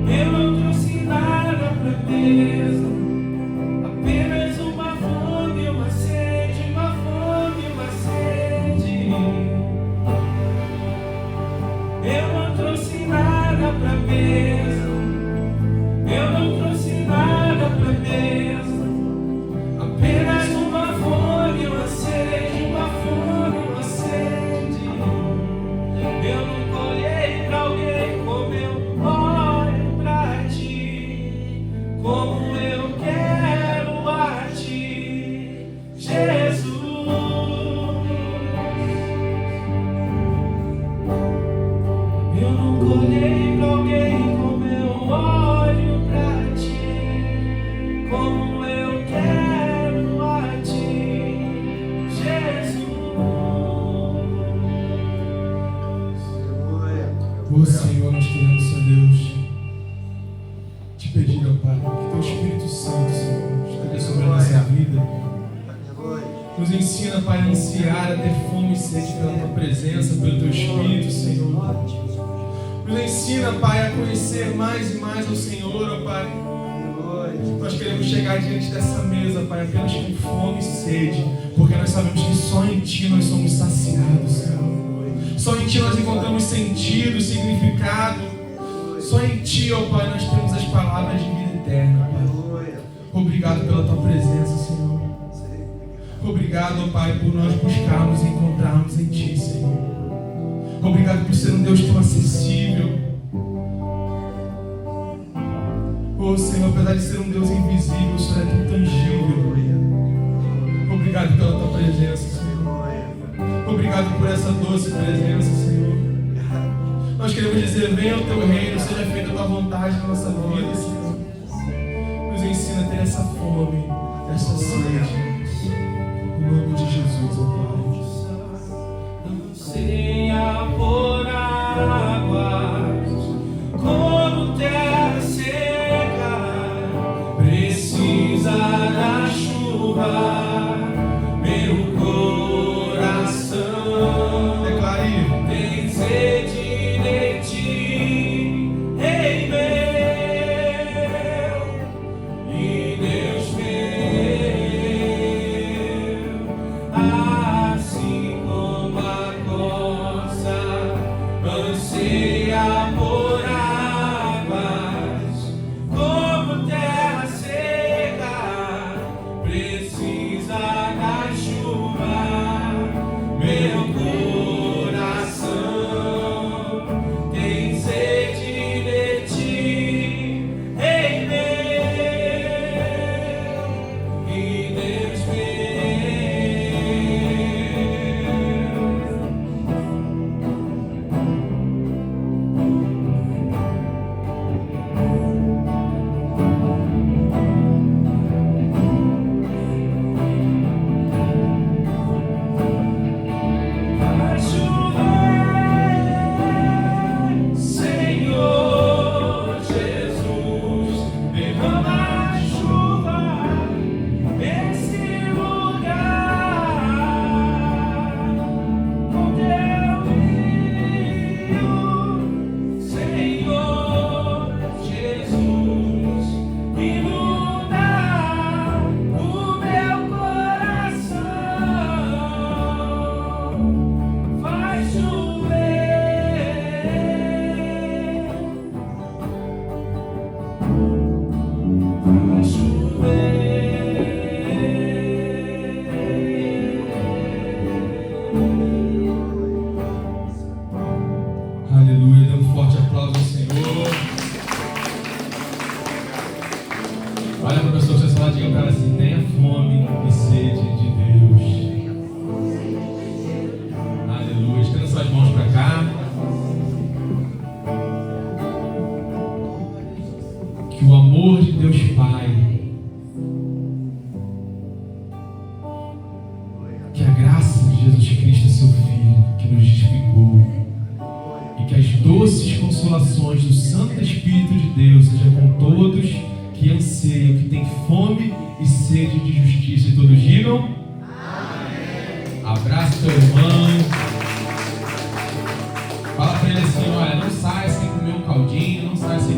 S2: eu não trouxe nada pra mesa, apenas uma fome, uma sede, uma fome, uma sede. Eu não trouxe nada pra mesa, eu não trouxe nada pra mesa, apenas uma fome, uma sede, uma fome, uma sede. Eu nunca olhei pra alguém como eu olho pra ti, como eu quero a ti, Jesus. Eu nunca olhei pra alguém como eu olho pra ti, como eu quero a ti, Jesus.
S1: Ô Senhor, nós queremos, Senhor Deus, te pedir, ó Pai, que teu Espírito Santo, Senhor, esteja sobre a nossa vida. Nos ensina, Pai, a ansiar, a ter fome e sede pela tua presença, pelo teu Espírito, Senhor. Nos ensina, Pai, a conhecer mais e mais ao Senhor, ó Pai. Nós queremos chegar diante dessa mesa, Pai, apenas com fome e sede, porque nós sabemos que só em Ti nós somos saciados, Senhor. Só em Ti nós encontramos sentido, significado. Só em Ti, ó Pai, nós temos as palavras de vida eterna, Pai. Obrigado pela Tua presença, Senhor. Obrigado, ó Pai, por nós buscarmos e encontrarmos em Ti, Senhor. Obrigado por ser um Deus tão acessível. Oh, Senhor, apesar de ser um Deus invisível, o Senhor é tão tangível. Obrigado pela Tua presença, Senhor. Obrigado por essa doce presença, Senhor. Nós queremos dizer, venha ao Teu reino, seja feita a Tua vontade na nossa vida, Senhor. Nos ensina a ter essa fome, essa sede. Em nome de Jesus, ó Pai.
S2: Anseia por águas, como terra seca, precisa da chuva, meu coração.
S1: Declare.
S2: Tem sede de ti, Rei meu e Deus meu, assim como a corça anseia por águas, como terra seca precisa da chuva, meu coração tem sede de ti, Rei meu e Deus meu.
S1: Cristo, seu Filho, que nos justificou. E que as doces consolações do Santo Espírito de Deus sejam com todos que anseiam, que têm fome e sede de justiça. E todos digam: amém. Abraça teu irmão. Fala para ele assim: olha, não sai sem comer um caldinho, não sai sem